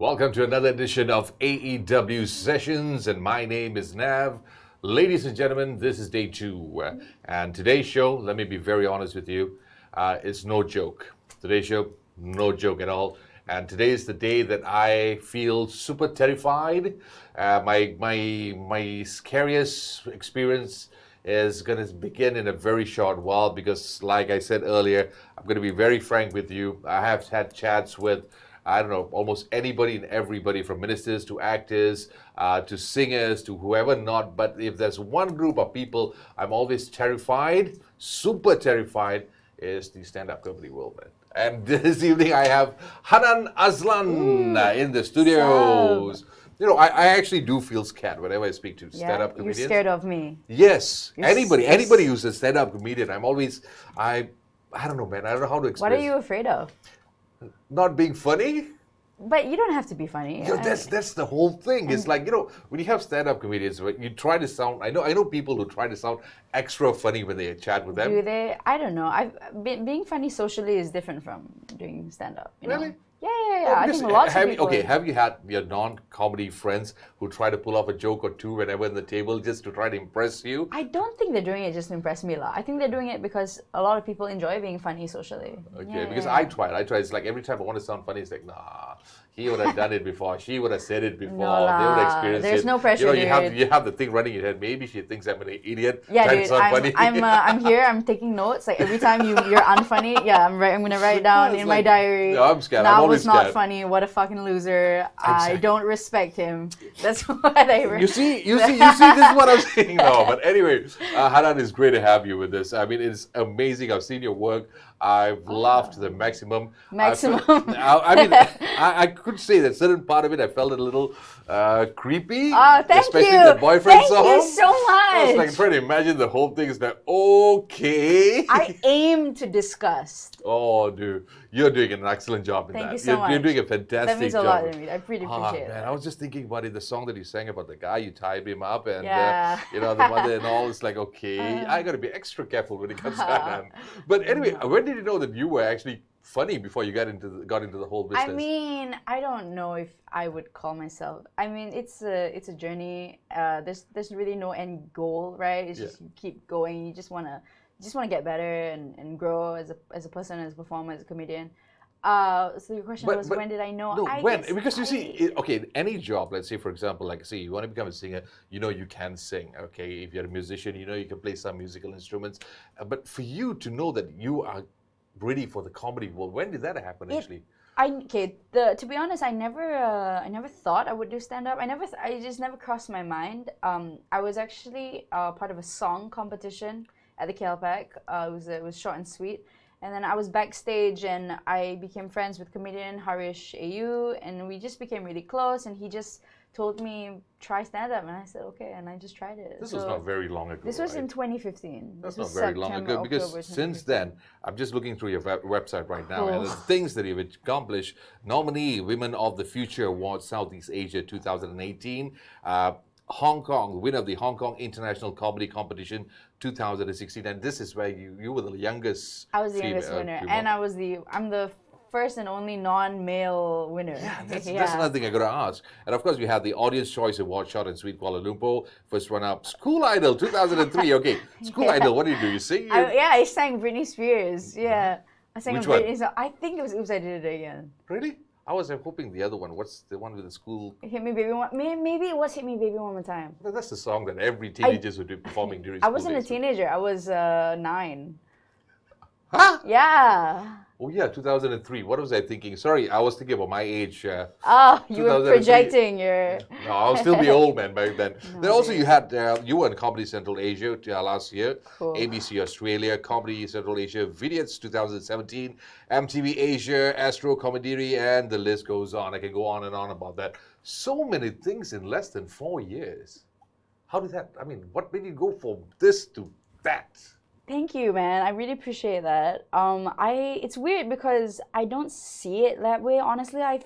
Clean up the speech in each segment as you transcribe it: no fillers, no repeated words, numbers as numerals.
Welcome to another edition of AEW Sessions, and my name is Nav. Ladies and gentlemen, this is day 2, and today's show, let me be very honest with you, it's no joke. Today's show, no joke at all. And today is the day that I feel super terrified. My scariest experience is going to begin in a very short while because, like I said earlier, I'm going to be very frank with you. I have had chats with, I don't know, almost anybody and everybody, from ministers to actors to singers to whoever not. But if there's one group of people I'm always terrified, super terrified, is the stand-up comedy world, man. And this evening I have Hannan Azlan in the studios. You know, I actually do feel scared whenever I speak to stand-up comedians. You're scared of me. Yes. Anybody who's a stand-up comedian, I'm always, I don't know, man. I don't know how to express. What are you afraid of? Not being funny. But you don't have to be funny. You know, that's the whole thing. It's like, you know, when you have stand-up comedians, you try to sound, I know people who try to sound extra funny when they chat with them. Do they? I don't know. Being funny socially is different from doing stand-up. Really? Know? Yeah. I think lots of people. Okay, have you had your non-comedy friends who try to pull off a joke or two whenever in the table just to try to impress you? I don't think they're doing it just to impress me. I think they're doing it because a lot of people enjoy being funny socially. Okay, because I tried. It's like every time I want to sound funny, it's like, nah, he would have done it before. She would have said it before. They would have experienced it. There's no pressure. You know, you have the thing running in your head. Maybe she thinks I'm an idiot. Yeah, dude. I'm here. I'm taking notes. Like every time you're unfunny, yeah, I'm gonna write down in my diary. No, I'm scared. That I'm always was not scared. funny. What a fucking loser. Exactly. I don't respect him. That's what I You see, this is what I'm saying now. But anyway, Hannan, it's great to have you with this. I mean, it's amazing. I've seen your work. I've laughed to the maximum. I could say that certain part of it, I felt it a little creepy. Oh, thank especially you. the boyfriend song. Thank you so much. I was like trying to imagine the whole thing is like, okay. I aim to disgust. Oh, dude, you're doing an excellent job in that. Thank you so much. You're doing a fantastic job. That means a lot to me. I really appreciate it. Man, I was just thinking about it, the song that you sang about the guy, you tied him up, and yeah. the mother and all. It's like, okay, I got to be extra careful when it comes to that. But anyway, when did you know that you were actually funny before you got into the whole business? I mean, I don't know if I would call myself. I mean, it's a journey. There's really no end goal, right? It's just you keep going. You just wanna get better and grow as a person, as a performer, as a comedian. So your question was, when did I know? No, because you see, any job, let's say, for example, like, say, you want to become a singer, you know you can sing, okay? If you're a musician, you know you can play some musical instruments. But for you to know that you are ready for the comedy world, when did that happen, actually? To be honest, I never thought I would do stand-up. I just never crossed my mind. I was actually part of a song competition at the KLPAC. It was short and sweet. And then I was backstage and I became friends with comedian Harish AU, and we just became really close, and he just told me, try stand-up, and I said, okay, and I just tried it. This was not very long ago. This was in 2015. That's not very long ago, because since then, I'm just looking through your website right now, and the things that you've accomplished: nominee Women of the Future Award, Southeast Asia 2018, Hong Kong, winner of the Hong Kong International Comedy Competition 2016, and this is where you were the youngest. I was the youngest winner, and I'm the first and only non-male winner. Yeah, that's another thing I got to ask. And of course, we had the Audience Choice Award, shot in Sweet Kuala Lumpur. First runner-up, School Idol 2003. Okay, School Idol. What do you do? You sing? I sang Britney Spears. Yeah, I sang Which Britney. one? So I think it was Oops, I Did It Again. Really? I was hoping the other one. What's the one with the school? Hit Me Baby One. Maybe it was Hit Me Baby One More Time. Well, that's the song that every teenagers would be performing during school I wasn't days. A teenager. I was 9. Huh? Yeah. Oh yeah, 2003. What was I thinking? Sorry, I was thinking about my age. Oh, you were projecting your... No, I'll still be old, man, back then. Then also you were in Comedy Central Asia last year. Cool. ABC Australia, Comedy Central Asia, Vidiots 2017, MTV Asia, Astro Comediri, and the list goes on. I can go on and on about that. So many things in less than 4 years. How did that, what made you go from this to that? Thank you, man. I really appreciate that. It's weird because I don't see it that way. Honestly, I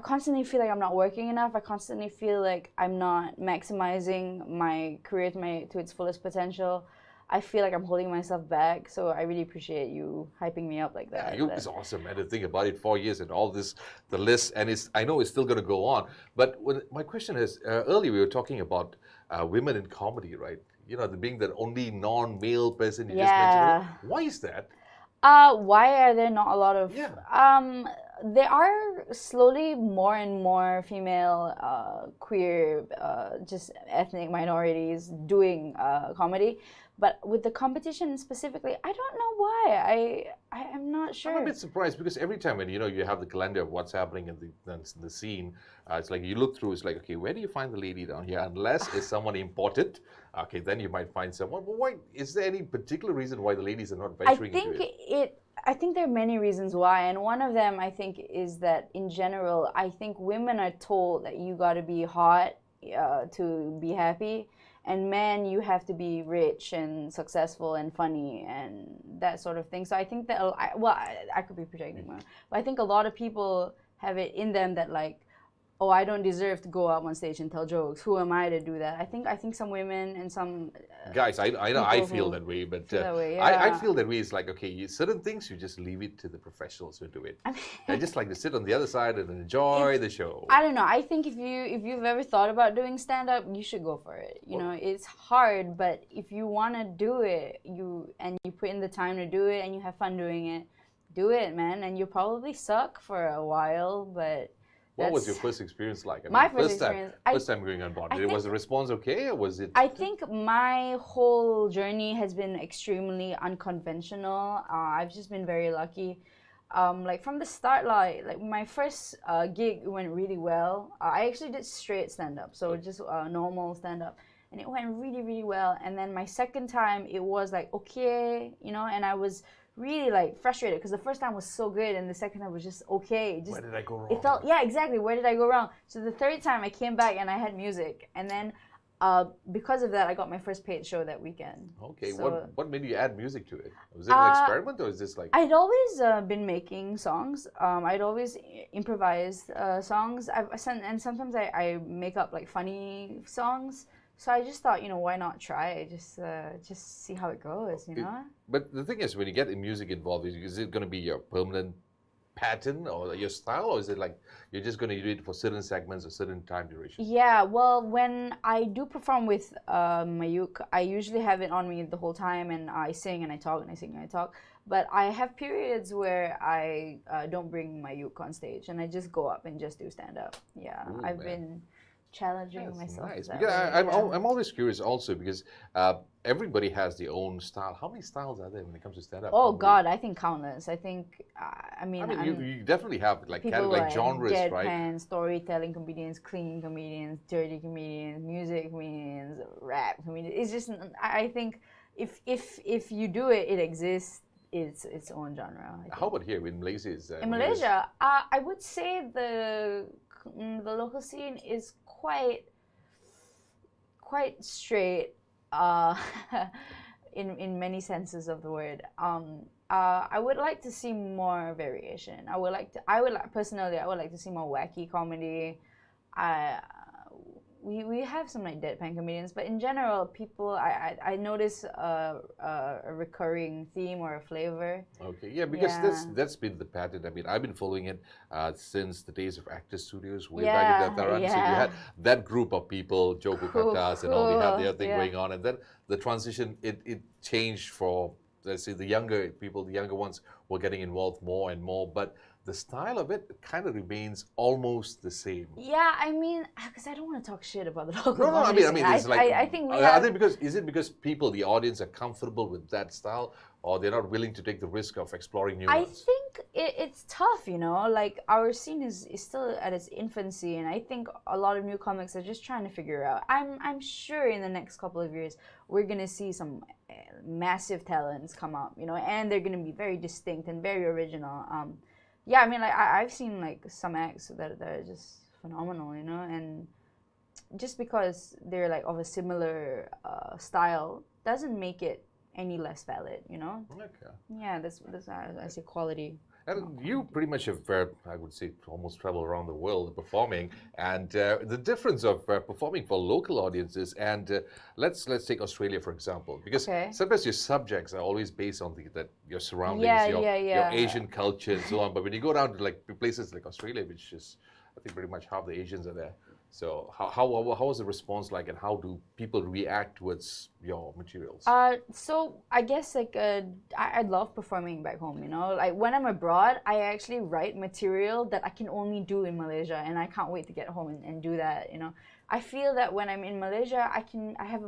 constantly feel like I'm not working enough. I constantly feel like I'm not maximizing my career to its fullest potential. I feel like I'm holding myself back. So I really appreciate you hyping me up like that. Yeah, it's awesome, man. To think about it, 4 years and all this, the list, and I know it's still going to go on. But my question is, earlier we were talking about women in comedy, right? You know, being the only non-male person you just mentioned. Why is that? Why are there not a lot of? Yeah. There are slowly more and more female, queer, just ethnic minorities doing comedy, but with the competition specifically, I don't know why. I'm not sure. I'm a bit surprised because every time when you have the calendar of what's happening in the scene, it's like you look through. It's like, okay, where do you find the lady down here? Unless it's someone important, okay, then you might find someone. But why? Is there any particular reason why the ladies are not venturing into it? I think there are many reasons why, and one of them I think is that in general, I think women are told that you got to be hot to be happy, and men, you have to be rich and successful and funny and that sort of thing. So I think that I could be projecting more, but I think a lot of people have it in them that like, oh, I don't deserve to go up on stage and tell jokes. Who am I to do that? I think some women and some guys, I know I feel that way, but I feel that way. It's like, okay, certain things you just leave it to the professionals who do it. I just like to sit on the other side and enjoy the show. I don't know. I think if you've ever thought about doing stand up, you should go for it. You know, it's hard, but if you want to do it, you put in the time to do it and you have fun doing it, do it, man. And you'll probably suck for a while, but. What was your first experience like? My first experience. First time going on board. Was the response okay, or was it? I think my whole journey has been extremely unconventional. I've just been very lucky. Like from the start, like my first gig went really well. I actually did straight stand up, so just normal stand up, and it went really, really well. And then my second time, it was like okay, and I was really like frustrated because the first time was so good and the second time was just okay. Where did I go wrong? It felt, yeah, exactly. Where did I go wrong? So the third time I came back and I had music, and then because of that I got my first paid show that weekend. Okay, so, what made you add music to it? Was it an experiment or is this like? I'd always been making songs. I'd always improvised songs. And sometimes I make up like funny songs. So I just thought, why not try? Just see how it goes, But the thing is, when you get music involved, is it going to be your permanent pattern or your style, or is it like you're just going to do it for certain segments or certain time duration? Yeah, well, when I do perform with Mayuk, I usually have it on me the whole time, and I sing and I talk and I sing and I talk. But I have periods where I don't bring Mayuk on stage, and I just go up and just do stand up. Yeah, Ooh, I've been challenging myself. Nice. Because I'm always curious also because everybody has their own style. How many styles are there when it comes to stand up? Oh God, I think countless. I think you definitely have like people genres, deadpan, right? Storytelling comedians, clean comedians, dirty comedians, music comedians, rap comedians. It's just I think if you do it, it exists. It's its own genre. How about here in Malaysia? In Malaysia, I would say the local scene is quite straight in many senses of the word. I would like to see more variation. I would personally to see more wacky comedy. We have some like deadpan comedians, but in general, people I notice a recurring theme or a flavor. Okay, yeah, because that's been the pattern. I mean, I've been following it since the days of Actor Studios way back in the Taran. So you had that group of people, Joko Katas and all. They had their thing going on, and then the transition it changed for, let's say, the younger people. The younger ones were getting involved more and more, but the style of it kind of remains almost the same. Yeah, I mean, because I don't want to talk shit about the local. No, I mean, it's like. I think we have. Is it because people, the audience, are comfortable with that style, or they're not willing to take the risk of exploring new ones? I think it's tough, Like our scene is still at its infancy, and I think a lot of new comics are just trying to figure out. I'm sure in the next couple of years we're gonna see some massive talents come up, and they're gonna be very distinct and very original. Yeah, I mean, like I've seen like some acts that are just phenomenal, and just because they're like of a similar style doesn't make it any less valid, Okay. Yeah, that's how I say quality. And you pretty much have, I would say, almost traveled around the world performing. And the difference of performing for local audiences and let's take Australia for example, because Okay. sometimes your subjects are always based on your surroundings, Yeah, your yeah. Asian culture and so on. But when you go down to like places like Australia, which is I think pretty much half the Asians are there. So how was the response like, and how do people react towards your materials? So I guess like I love performing back home. You know, like when I'm abroad, I actually write material that I can only do in Malaysia, and I can't wait to get home and do that. You know, I feel that when I'm in Malaysia, I have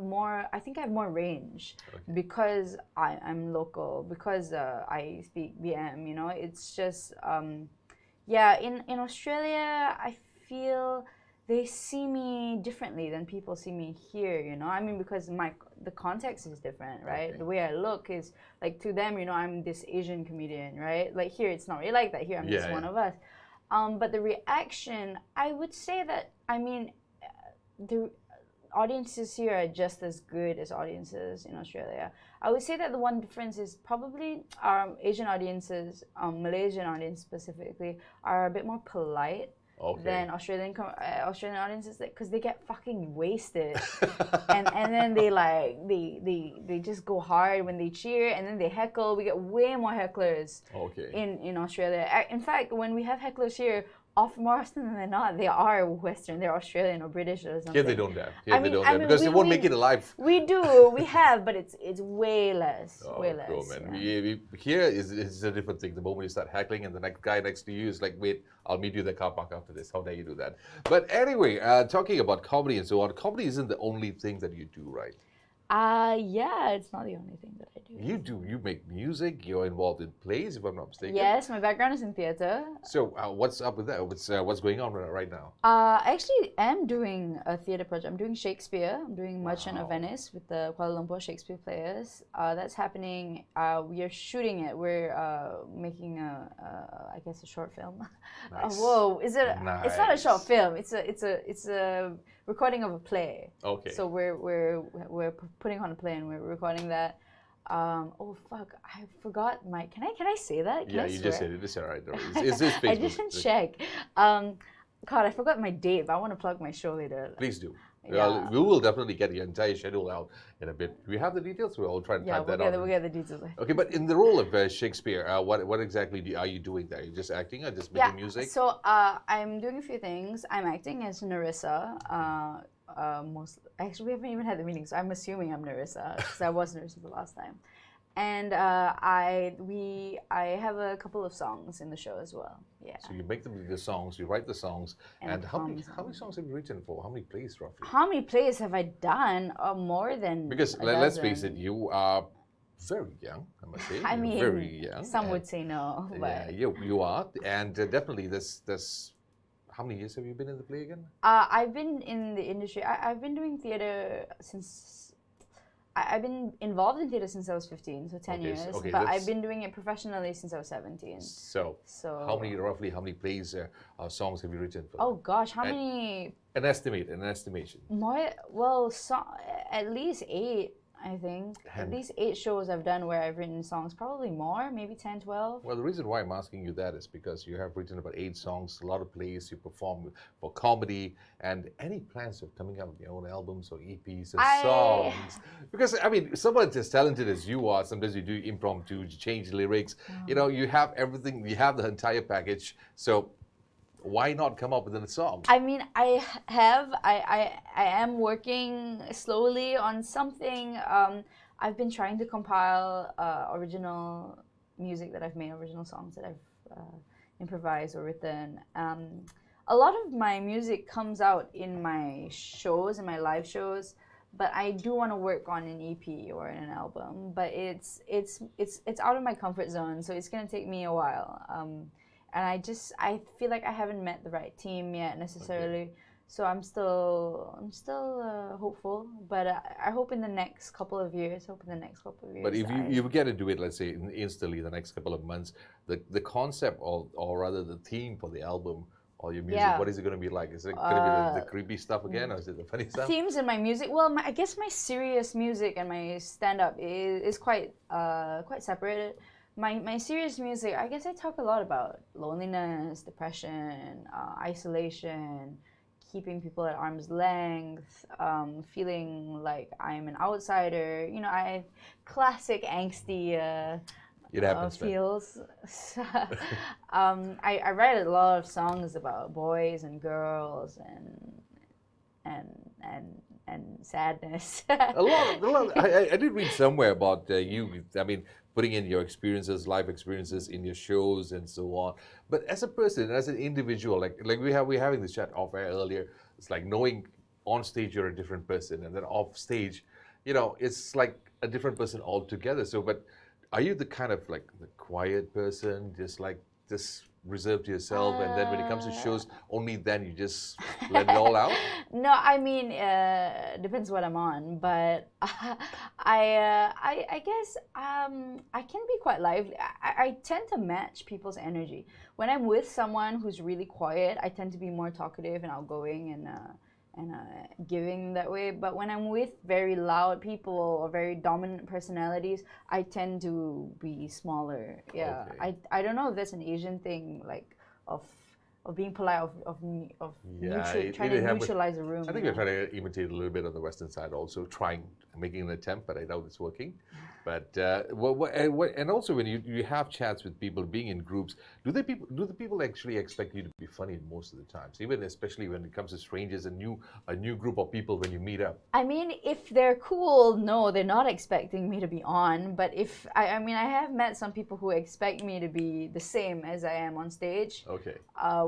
I think I have more range because I'm local, because I speak BM. You know, it's just yeah. In Australia, I feel they see me differently than people see me here, you know. I mean, because the context is different, right? Okay. The way I look is like, to them, you know, I'm this Asian comedian, right? Like here, it's not really like that. Here, I'm just one of us. But the reaction, I would say that, I mean, the audiences here are just as good as audiences in Australia. I would say that the one difference is probably Asian audiences, Malaysian audience specifically, are a bit more polite than Australian audiences, because they get fucking wasted, and then they just go hard when they cheer, and then they heckle. We get way more hecklers in Australia. In fact, when we have hecklers here, more often than not, they are Western, they're Australian or British or something. Here they don't have. Because they won't make it alive. We do, we have, but it's way less. Way less. Cool, man. Yeah. Here is a different thing. The moment you start heckling, and the next guy next to you is like, "Wait, I'll meet you in the car park after this." How dare you do that? But anyway, talking about comedy and so on, comedy isn't the only thing that you do, right? Yeah, it's not the only thing that I do. You make music, you're involved in plays, if I'm not mistaken. Yes, my background is in theatre. So what's up with that? What's going on right now? I actually am doing a theatre project. I'm doing Shakespeare. I'm doing Merchant of Venice with the Kuala Lumpur Shakespeare Players. That's happening. We are shooting it. We're making I guess a short film. Nice. Whoa, is it? Nice. It's not a short film. It's a recording of a play. Okay. So we're putting on a play, and we're recording that. Oh fuck! I forgot my. Can I say that? Can I you swear? just said it. It's alright. It's Facebook. I didn't check. God, I forgot my date, but I want to plug my show later. Please do. Yeah. We will definitely get your entire schedule out in a bit. Do we have the details? We'll try and type that out. We'll get the details. Okay, but in the role of Shakespeare, what exactly are you doing there? Are you just acting or just making music? So I'm doing a few things. I'm acting as Nerissa. Actually, we haven't even had the meeting, so I'm assuming I'm Nerissa because I was Nerissa the last time. And I have a couple of songs in the show as well. Yeah. So you make the songs, you write the songs, and how many songs have you written for? How many plays roughly? How many plays have I done? More than because let's face it, you are very young. I must say. I mean, very young. Some would say no, but yeah, you are, and definitely this. How many years have you been in the play again? I've been in the industry. I've been doing theatre since. I've been involved in theatre since I was 15, so 10 years. Okay, but I've been doing it professionally since I was 17. So how many plays or songs have you written for? Oh gosh, how many? An estimation. More, well, at least 8. I think. At least 8 shows I've done where I've written songs. Probably more, maybe 10, 12. Well, the reason why I'm asking you that is because you have written about 8 songs, a lot of plays, you perform for comedy, and any plans of coming out with your own albums or EPs or songs? Because, I mean, someone as talented as you are, sometimes you do impromptu, you change lyrics, you know, you have everything, you have the entire package, so why not come up with a song? I mean, I am working slowly on something. I've been trying to compile original music that I've made, original songs that I've improvised or written. A lot of my music comes out in my shows, in my live shows, but I do want to work on an EP or an album. But it's out of my comfort zone, so it's gonna take me a while. And I feel like I haven't met the right team yet necessarily. So I'm still hopeful, but I hope in the next couple of years. But if you get to do it, let's say instantly, the next couple of months, the concept or rather the theme for the album or your music, what is it going to be like? Is it going to be the creepy stuff again, or is it the funny stuff? Themes in my music. Well, I guess my serious music and my stand-up is quite separated. my serious music, I guess I talk a lot about loneliness, depression, isolation, keeping people at arm's length, feeling like I'm an outsider. You know, I classic angsty It happens, man. feels. I write a lot of songs about boys and girls and and sadness. I did read somewhere about you. I mean, putting in your experiences, life experiences in your shows and so on. But as a person, as an individual, like we're having this chat off air earlier. It's like knowing on stage you're a different person, and then off stage, you know, it's like a different person altogether. So, but are you the kind of like the quiet person, just reserved to yourself, and then when it comes to shows, only then you just let it all out? No, I mean, depends what I'm on, but I guess I can be quite lively. I tend to match people's energy. When I'm with someone who's really quiet, I tend to be more talkative and outgoing and giving that way. But when I'm with very loud people or very dominant personalities, I tend to be smaller. Yeah, Okay. I don't know if that's an Asian thing, like of being polite, trying to happens. neutralize a room. I think we're trying to imitate a little bit on the Western side, also making an attempt, but I doubt it's working. But and also when you have chats with people, being in groups, do the people actually expect you to be funny most of the times, even especially when it comes to strangers, a new group of people when you meet up? I mean, if they're cool, no, they're not expecting me to be on. But if I mean, I have met some people who expect me to be the same as I am on stage. Okay.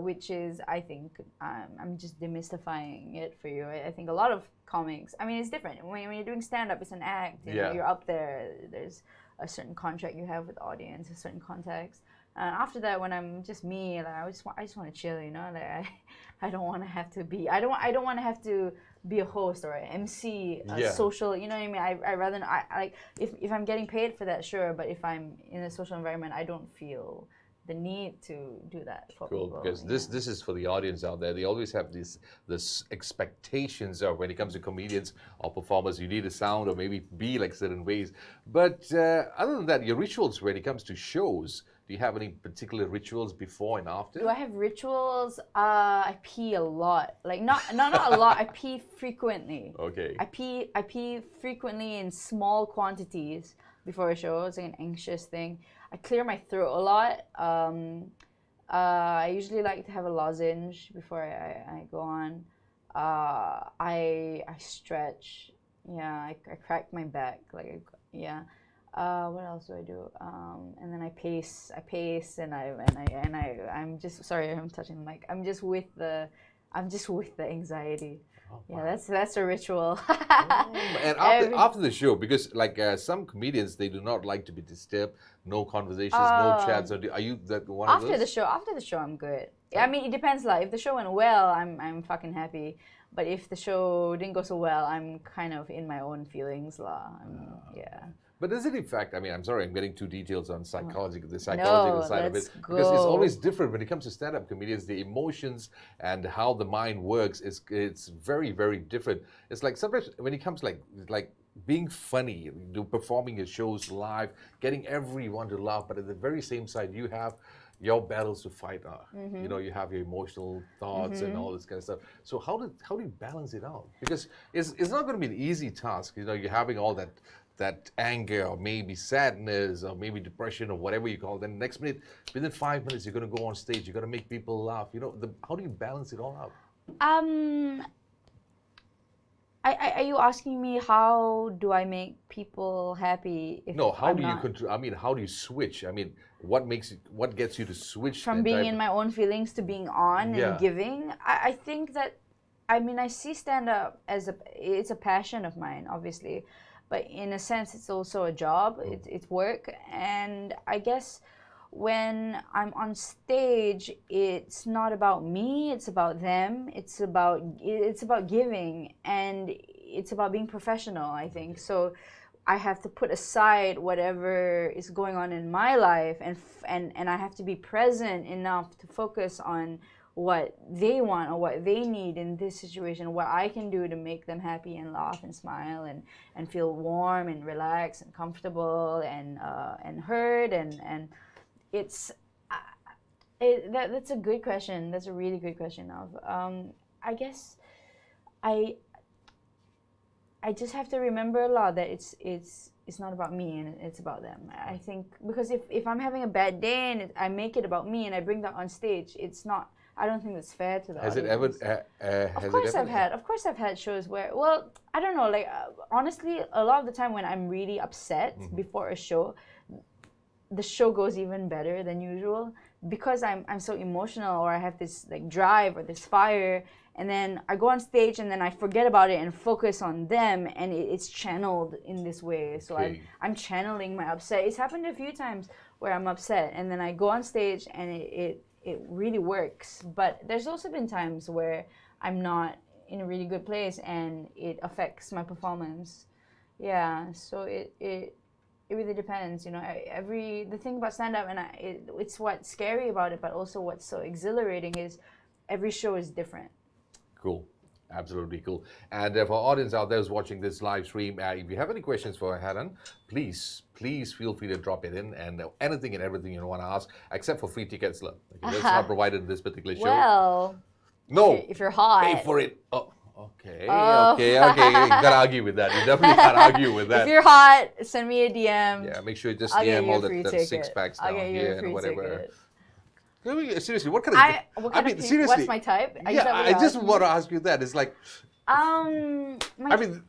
Which is, I think, I'm just demystifying it for you. I think a lot of comics, I mean, it's different. When you're doing stand-up, it's an act. You know, you're up there. There's a certain contract you have with the audience, a certain context. And after that, when I'm just me, like I just want to chill. You know, like I don't want to have to be. I don't want to have to be a host or an MC, a social. You know what I mean? I rather I like if I'm getting paid for that, sure. But if I'm in a social environment, I don't feel the need to do that for Cool, people. because this is for the audience out there. They always have this expectations of when it comes to comedians or performers, you need to sound or maybe be like certain ways. But other than that, your rituals when it comes to shows, do you have any particular rituals before and after? Do I have rituals? I pee a lot. Like not a lot. I pee frequently. Okay. I pee frequently in small quantities before a show. It's like an anxious thing. I clear my throat a lot. I usually like to have a lozenge before I go on. I stretch. Yeah, I crack my back. Yeah. What else do I do? And then I pace, and I'm just sorry, I'm touching the mic. I'm just with the anxiety. Oh, wow. Yeah, that's a ritual. And after the show, because like some comedians, they do not like to be disturbed. No conversations, no chats. Are you that one of those? After the show, I'm good. Yeah, I mean, it depends. Like if the show went well, I'm fucking happy. But if the show didn't go so well, I'm kind of in my own feelings, yeah. But is it in fact, I mean, I'm sorry, I'm getting too details on the psychological side of it. Go. Because it's always different when it comes to stand-up comedians, the emotions and how the mind works, it's very, very different. It's like sometimes when it comes like being funny, performing your shows live, getting everyone to laugh, but at the very same side, you have your battles to fight. You know, you have your emotional thoughts and all this kind of stuff. So how do you balance it out? Because it's not going to be an easy task. You know, you're having all that anger or maybe sadness or maybe depression or whatever you call it. Then next minute, within 5 minutes, you're going to go on stage. You're going to make people laugh. You know, how do you balance it all out? Are you asking me how do I make people happy? No, how do you control? I mean, how do you switch? I mean, what gets you to switch from being in my own feelings to being on and giving? I think that, I mean, I see stand-up as it's a passion of mine, obviously. But in a sense, it's also a job. It's work. And I guess when I'm on stage, it's not about me. It's about them. It's about giving, and it's about being professional, I think. So I have to put aside whatever is going on in my life, and I have to be present enough to focus on what they want or what they need in this situation, what I can do to make them happy and laugh and smile and feel warm and relaxed and comfortable and heard and it's that's a good question. That's a really good question. I guess I just have to remember a lot that it's not about me and it's about them. I think because if I'm having a bad day and I make it about me and I bring that on stage, it's not. I don't think that's fair to the Has audience. it ever? Of course I've had shows where, well, I don't know. Like honestly, a lot of the time when I'm really upset before a show, the show goes even better than usual because I'm so emotional or I have this like drive or this fire, and then I go on stage and then I forget about it and focus on them, and it's channeled in this way. So Okay. I'm channeling my upset. It's happened a few times where I'm upset and then I go on stage and it really works. But there's also been times where I'm not in a really good place and it affects my performance. Yeah, so it really depends, you know. The thing about stand-up, and it's what's scary about it, but also what's so exhilarating is every show is different. Cool. Absolutely cool. And for our audience out there who's watching this live stream, if you have any questions for Hannan, please feel free to drop it in, and anything and everything you want to ask, except for free tickets. Okay, that's not provided in this particular show. Well, No. if you're hot. Pay for it. Oh, okay. Oh. Okay. You can't argue with that. You definitely can't argue with that. If you're hot, send me a DM. Yeah, make sure you just I'll get DM you all a free that ticket. 6 packs I'll down get you here a free and whatever. ticket. Seriously, what kind of... What kind of seriously. what's my type? Is Yeah, that what I you're just asking? want to ask you that. It's like... My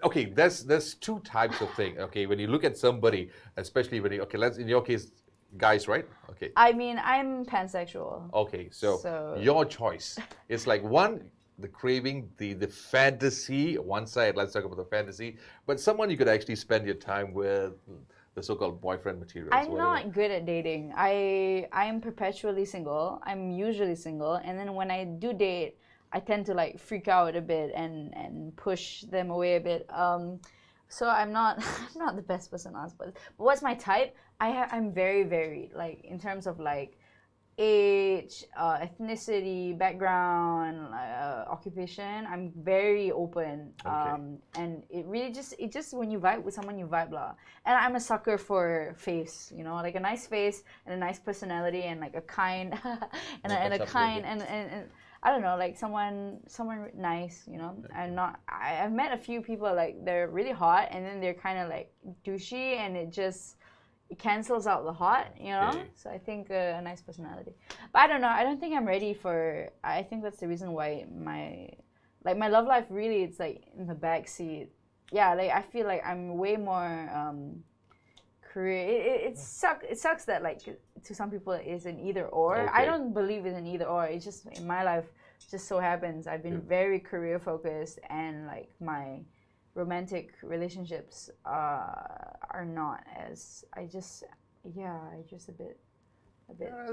okay, there's two types of thing. Okay, when you look at somebody, especially when you... Okay, let's... In your case, guys, right? Okay. I mean, I'm pansexual. Okay, so So- your choice. It's like one, the craving, the fantasy. One side, let's talk about the fantasy. But someone you could actually spend your time with, the so-called boyfriend materials. I'm whatever. not good at dating. I'm perpetually single. I'm usually single, and then when I do date, I tend to like freak out a bit and push them away a bit. So I'm not I'm not the best person to ask, but what's my type? I'm very varied, like in terms of like age, ethnicity, background, occupation. I'm very open, and it really just when you vibe with someone, you vibe lah. And I'm a sucker for face, you know, like a nice face and a nice personality and like a kind and a kind and I don't know, like someone nice, you know. I've met a few people like they're really hot and then they're kind of like douchey and it cancels out the hot, you know. Okay. So I think a nice personality. But I don't know. I don't think I'm ready for. I think that's the reason why my love life really it's like in the back seat. Yeah, like I feel like I'm way more career. It sucks that like to some people it's an either or. Okay. I don't believe it's an either or. It's just in my life. Just so happens I've been very career focused and like my romantic relationships are not as just a bit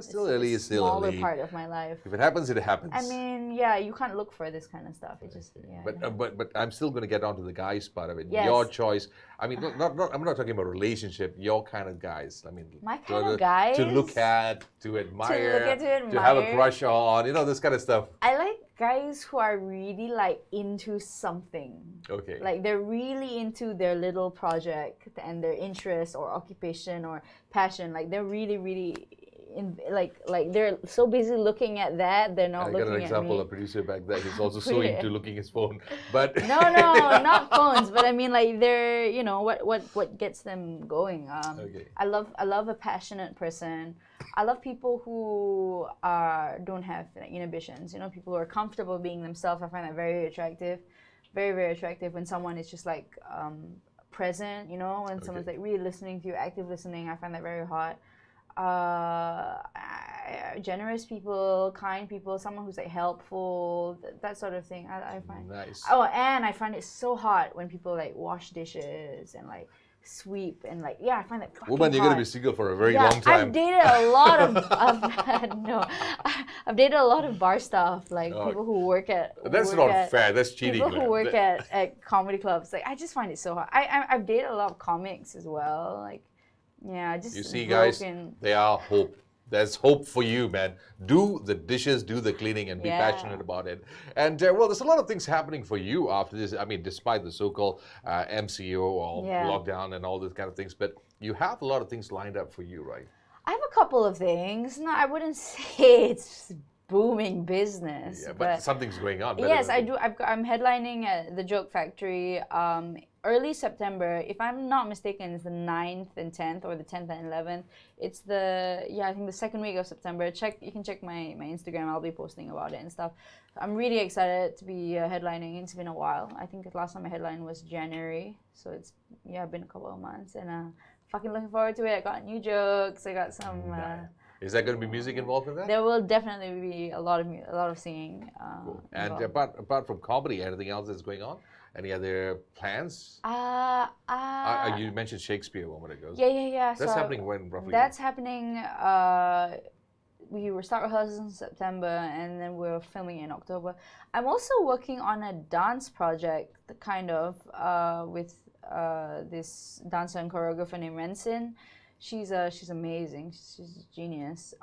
Still early, it's still smaller early. part of my life. If it happens, it happens. I mean, yeah, you can't look for this kind of stuff. It just But I'm still going to get onto the guys part of it. Yes. Your choice. I mean, not. I'm not talking about relationship. Your kind of guys. I mean, My kind of guys? to look at, to admire, to have a admire. crush on. You know, this kind of stuff. I like guys who are really like into something. Okay. Like they're really into their little project and their interest or occupation or passion. Like they're really like they're so busy looking at that they're not I got looking an example, at a me. producer back there. He's also so Yeah. into looking his phone. But No, not phones. But I mean, like they're what gets them going. Okay. I love a passionate person. I love people who don't have like, inhibitions. You know, people who are comfortable being themselves. I find that very attractive, very attractive. When someone is just like present. You know, when someone's like really listening to you, active listening. I find that very hot. Generous people, kind people, someone who's like helpful, that sort of thing. I find nice. Oh, and I find it so hot when people like wash dishes and like sweep and like I find that fucking Woman, you're going to hot. be single for a very long time. I've dated a lot of I've dated a lot of bar staff, like Oh. people who work at That's not fair. That's cheating. people who man. work at comedy clubs. Like I just find it so hot. I've dated a lot of comics as well. Like just You see, guys, broken. they are hope. There's hope for you, man. Do the dishes, do the cleaning, and be Yeah. passionate about it. And well, there's a lot of things happening for you after this. I mean, despite the so-called MCO or Yeah. lockdown and all those kind of things, but you have a lot of things lined up for you, right? I have a couple of things. No, I wouldn't say it's booming business. Yeah, but something's going on. better Yes, than- I do. I'm headlining at the Joke Factory early September. If I'm not mistaken, it's the 9th and 10th, or the 10th and 11th. It's I think the second week of September. You can check my Instagram. I'll be posting about it and stuff. I'm really excited to be headlining. It's been a while. I think the last time I headlined was January. So it's been a couple of months, and fucking looking forward to it. I got new jokes. I got some. Is there going to be music involved in that? There will definitely be a lot of singing. And involved. apart from comedy, anything else that's going on? Any other plans? You mentioned Shakespeare a moment ago. Yeah. That's happening when roughly? That's happening. We will start rehearsals in September, and then we're filming in October. I'm also working on a dance project, kind of, with this dancer and choreographer named Rensin. She's amazing. She's a genius.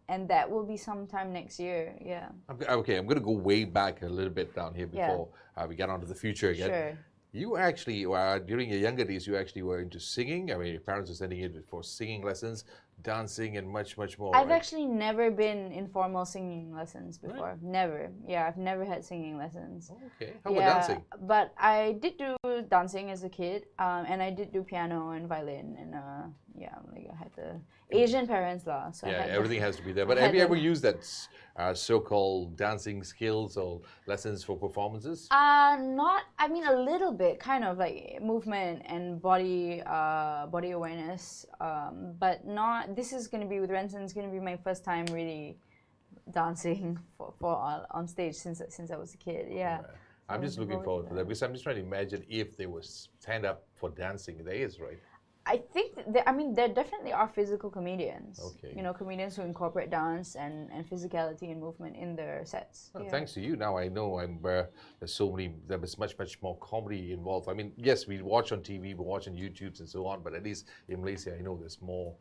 And that will be sometime next year. Yeah. Okay, I'm going to go way back a little bit down here Yeah. before we get on to the future again. Sure. You actually, during your younger days, you actually were into singing. I mean, your parents were sending you for singing lessons, dancing, and much, much more. I've right? actually never been in formal singing lessons before. Never. Yeah, I've never had singing lessons. Okay. How about dancing? But I did do dancing as a kid, and I did do piano and violin, and I had the Asian parents lah. So I Yeah, had everything has to be there. But I have had you the- ever used that so-called dancing skills or lessons for performances? A little bit, kind of like movement and body awareness, but not. This is going to be with Renson. It's going to be my first time really dancing for on stage since I was a kid. Yeah. Right. I'm just looking forward to that because I'm just trying to imagine if there was stand-up for dancing. There is, right? I think there definitely are physical comedians. Okay. Comedians who incorporate dance and physicality and movement in their sets. Well, Yeah. thanks to you, now I know there's much more comedy involved. I mean, yes, we watch on TV, we watch on YouTubes and so on, but at least in Malaysia, I know there's more,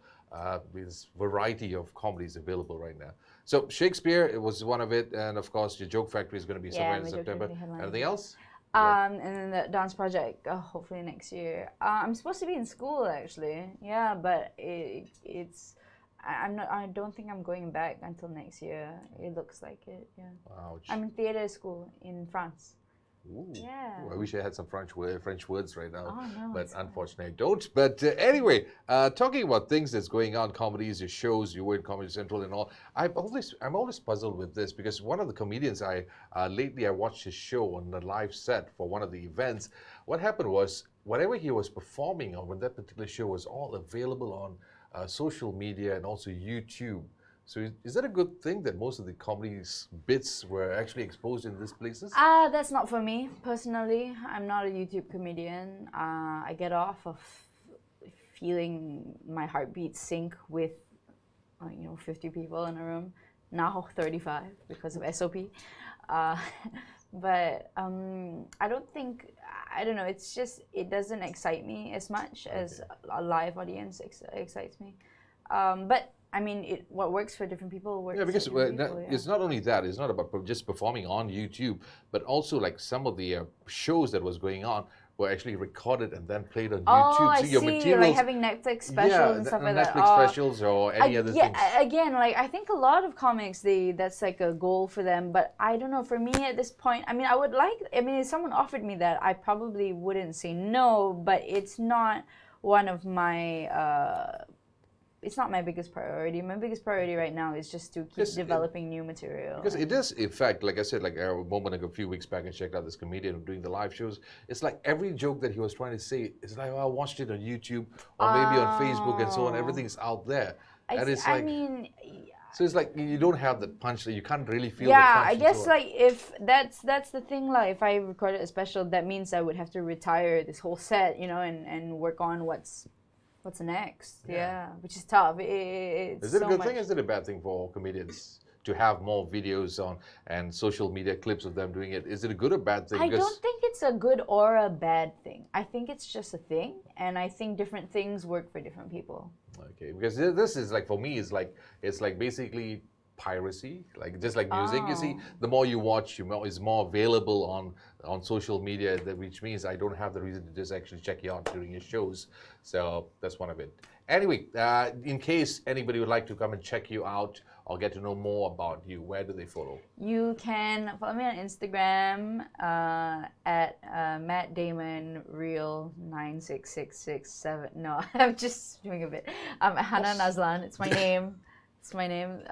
there's variety of comedies available right now. So Shakespeare, it was one of it, and of course, your Joke Factory is going to be somewhere in my Joke September. Factory headline. Anything else? And then the dance project, hopefully next year. I'm supposed to be in school actually, yeah, but I don't think I'm going back until next year. It looks like it, yeah. Ouch. I'm in theater school in France. Ooh. Yeah. Ooh, I wish I had some French words right now, Oh, no, but it's fine. unfortunately I don't. But anyway, talking about things that's going on, comedies, your shows, you were in Comedy Central and all. I'm always puzzled with this because one of the comedians lately I watched his show on the live set for one of the events. What happened was whatever he was performing on when that particular show was all available on social media and also YouTube. So is that a good thing that most of the comedy bits were actually exposed in these places? That's not for me personally. I'm not a YouTube comedian. I get off of feeling my heartbeat sync with 50 people in a room. Now 35 because of SOP. But I don't know. It's just it doesn't excite me as much as a live audience excites me. But I mean, what works for different people works. Yeah, because for different people, yeah. it's not only that. It's not about just performing on YouTube, but also like some of the shows that was going on were actually recorded and then played on YouTube. Oh, I So your see. materials, Like having Netflix specials and stuff like that. Netflix specials or any other things. Again, like I think a lot of comics, that's like a goal for them. But I don't know. For me at this point, if someone offered me that, I probably wouldn't say no. But it's not one of my. It's not my biggest priority. My biggest priority right now is just to keep developing new material. Because it does affect, like I said, like a moment ago, a few weeks back, I checked out this comedian doing the live shows. It's like every joke that he was trying to say, it's like, oh, I watched it on YouTube or maybe on Facebook and so on. Everything's out there. So it's like you don't have that punch, you can't really feel the punch. Yeah, I and guess so on. like if that's the thing. Like if I recorded a special, that means I would have to retire this whole set, and work on what's next. Yeah, which is tough. Is it a good thing or is it a bad thing for comedians to have more videos on and social media clips of them doing it? Is it a good or bad thing? I don't think it's a good or a bad thing. I think it's just a thing, and I think different things work for different people. Okay, because this is like for me, it's like basically piracy, like just like music. You see, Oh. the more you watch, is more available on social media, which means I don't have the reason to just actually check you out during your shows. So that's one of it. Anyway, in case anybody would like to come and check you out or get to know more about you, where do they follow? You can follow me on Instagram at Matt Damon Real 96667. No, I'm just doing a bit. Hannan Azlan. It's my name. It's my name.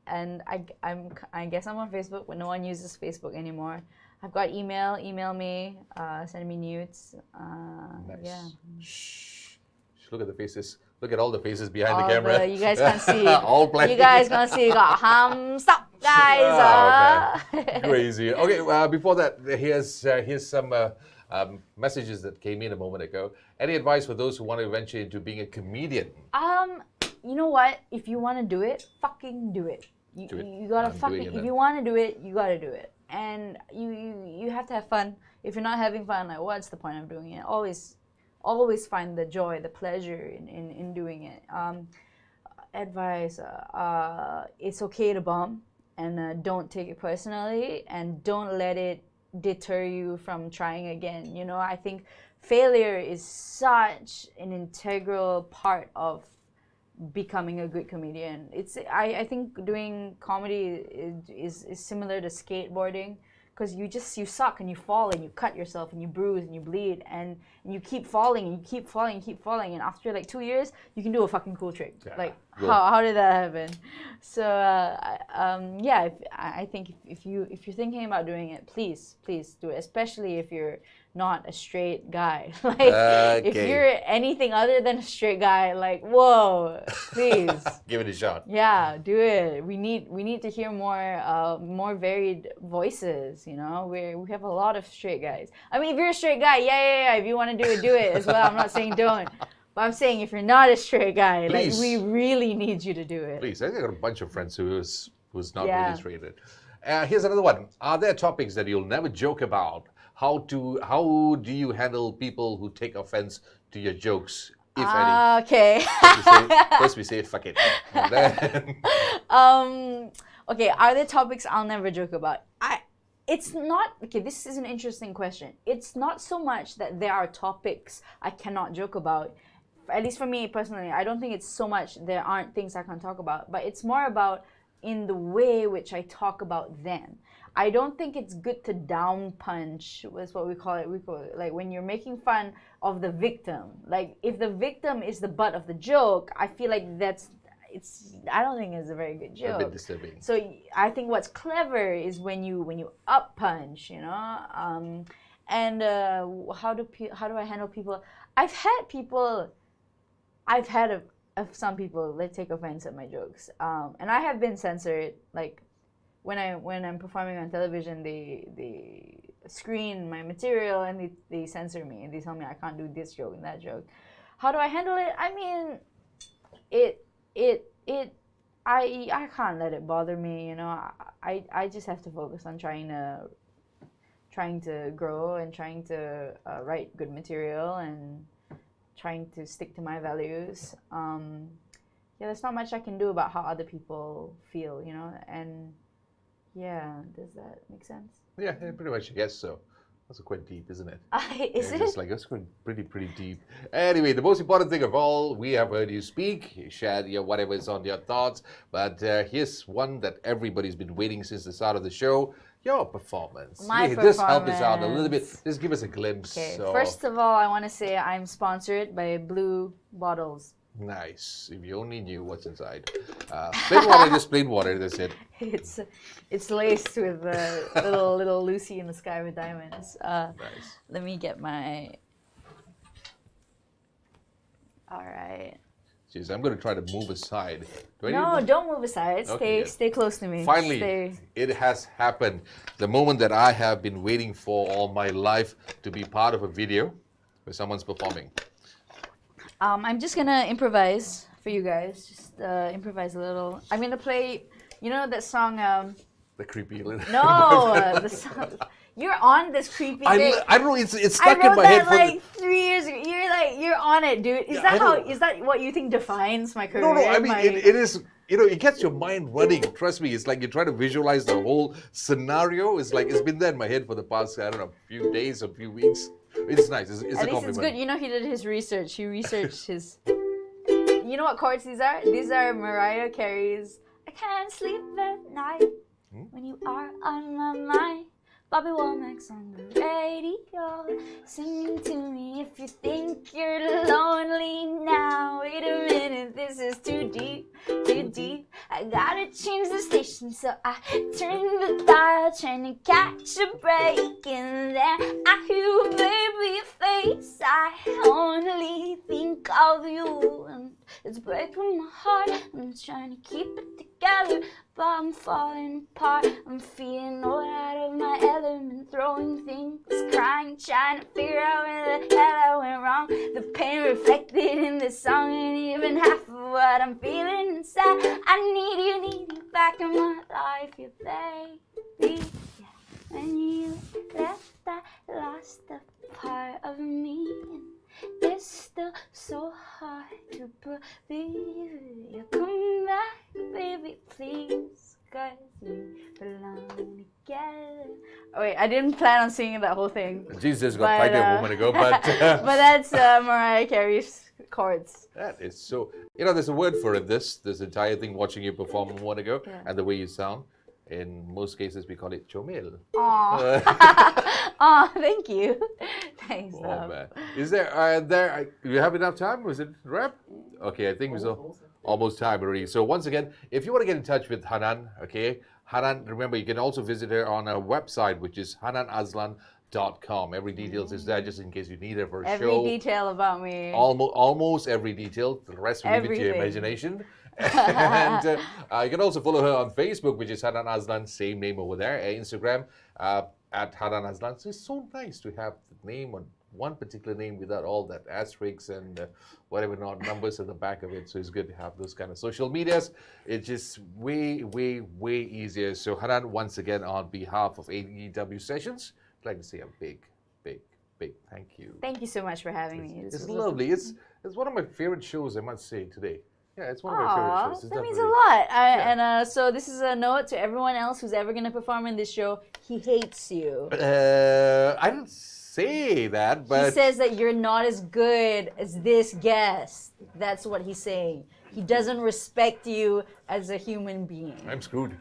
And I guess I'm on Facebook, but no one uses Facebook anymore. I've got email. Email me. Send me nudes. Nice. Yeah. Shh. Look at the faces. Look at all the faces behind All the camera. you guys can't see. All blank. You guys can't see. Got thumbs up, guys. Okay. Crazy. Okay, before that, here's some messages that came in a moment ago. Any advice for those who want to venture into being a comedian? You know what? If you want to do it, fucking do it. Do it. You gotta I'm fucking. doing it If then. you want to do it, you gotta do it. And you have to have fun. If you're not having fun, like what's the point of doing it? Always find the joy, the pleasure in doing it. Advice: it's okay to bomb, and don't take it personally, and don't let it deter you from trying again. You know, I think failure is such an integral part of becoming a good comedian. I think doing comedy is similar to skateboarding, because you suck and you fall and you cut yourself and you bruise and you bleed and you keep falling and you keep falling and keep falling, and after like 2 years you can do a fucking cool trick. Yeah. Like Good. how did that happen? So yeah, I think if you're thinking about doing it, please do it, especially if you're not a straight guy. Like if Okay. you're anything other than a straight guy, like whoa, please. Give it a shot. Yeah, do it. We need to hear more varied voices. You know, we have a lot of straight guys. I mean, if you're a straight guy, yeah. If you want to do it as well. I'm not saying don't, but I'm saying if you're not a straight guy, Please. like we really need you to do it. Please, I got a bunch of friends who's not Yeah. really straight. Here's another one. Are there topics that you'll never joke about? How do you handle people who take offense to your jokes, if any? Okay. First we say fuck it. And then Okay, are there topics I'll never joke about? It's not, okay, this is an interesting question. It's not so much that there are topics I cannot joke about. At least for me personally, I don't think it's so much there aren't things I can talk about, but it's more about in the way which I talk about them. I don't think it's good to down punch, is what we call it. We call it like when you're making fun of the victim. Like if the victim is the butt of the joke, I feel like I don't think it's a very good a joke. bit disturbing. So I think what's clever is when you up punch, you know. And how do I handle people? I've had some people like take offense at my jokes, and I have been censored. Like when I'm performing on television, they screen my material and they censor me and they tell me I can't do this joke and that joke. How do I handle it? I mean, I can't let it bother me, you know. I just have to focus on trying to grow and trying to write good material and trying to stick to my values. Yeah, there's not much I can do about how other people feel, you know. And yeah, does that make sense? Yeah, pretty much. Yes, so. That's quite deep, isn't it? Is Yeah, it? It's like that's pretty deep. Anyway, the most important thing of all, we have heard you speak. You shared whatever is on your thoughts. But here's one that everybody's been waiting since the start of the show. Your performance. My Just help us out a little bit. performance. Just give us a glimpse. Okay, So, first of all, I want to say I'm sponsored by Blue Bottles. nice. If you only knew what's inside. Plain water, just plain water. That's it. It's laced with little Lucy in the sky with diamonds. Nice. Let me get my. All right. Jeez, I'm going to try to move aside. Do I No, need don't move aside. Okay, good. Stay close to me. Finally, Stay. it has happened. The moment that I have been waiting for all my life to be part of a video where someone's performing. I'm just gonna improvise for you guys. Just improvise a little. I'm gonna play. You know that song? The creepy little. No, the song. You're on this creepy thing. I don't know. It's I stuck wrote in my that head. like 3 years ago. You're on it, dude. Is that what you think defines my career? No. I mean, it is. It gets your mind running. Trust me. It's like you try to visualize the whole scenario. It's like it's been there in my head for the past, I don't know, few days or few weeks. It's nice. It's At a least compliment. it's good. You know, he did his research. He researched his. You know what chords these are? These are Mariah Carey's "I Can't Sleep at Night When You Are on My Mind." Bobby Womack's on the radio, singing to me. If you think you're lonely now, wait a minute, this is too deep, too deep. I gotta change the station, so I turn the dial, trying to catch a break. And then I hear, baby, your face. I only think of you, and it's breaking my heart. I'm trying to keep it together, but I'm falling apart. I'm feeling all out of my element, throwing things, crying, trying to figure out where the hell I went wrong. The pain reflected in the song ain't even half of what I'm feeling inside. I need you back in my life, you baby. Yeah. When you left, I lost a part of me. It's still so hard to believe you come back, baby, please, 'cause we belong together. Oh wait, I didn't plan on singing that whole thing. Jesus got fighting a moment ago, but but that's Mariah Carey's chords. that is so. There's a word for it. This entire thing, watching you perform a moment ago, and the way you sound. In most cases, we call it chomel. Aww. Aw, thank you. Thanks, Oh love. man, is there? You have enough time? Was it wrap? Okay, I think we're almost time already. So once again, if you want to get in touch with Hannan, okay, Hannan, remember you can also visit her on her website, which is hannanazlan.com. Every details is there, just in case you need her for a Every show. detail about me. Almost every detail. The rest will leave it to your Everything. imagination. And you can also follow her on Facebook, which is Hannan Azlan, same name over there. Instagram at Hannan Azlan. So it's so nice to have the name on one particular name without all that asterisks and whatever numbers at the back of it. So it's good to have those kind of social medias. It's just way, way, way easier. So Hannan, once again, on behalf of AEW Sessions, I'd like to say a big, big, big thank you. Thank you so much for having me. It's lovely. It's one of my favorite shows, I must say, today. Yeah, it's one of my favorite shows. It's That means a definitely- lot. And so this is a note to everyone else who's ever going to perform in this show. He hates you. I didn't say that, He but says that you're not as good as this guest. That's what he's saying. He doesn't respect you as a human being. I'm screwed.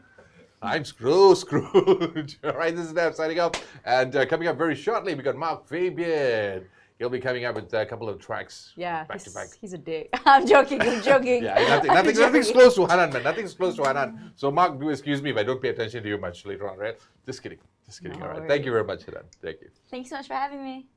I'm screwed. All right, this is Nav signing up. And coming up very shortly, we got Mark Fabian. He'll be coming up with a couple of tracks back to back. He's a dick. I'm joking. Yeah, nothing's joking. close to Hannan, man. Nothing's close to Hannan. So, Mark, do excuse me if I don't pay attention to you much later on, right? Just kidding. All right. worries. Thank you very much, Hannan. Thank you. Thank you so much for having me.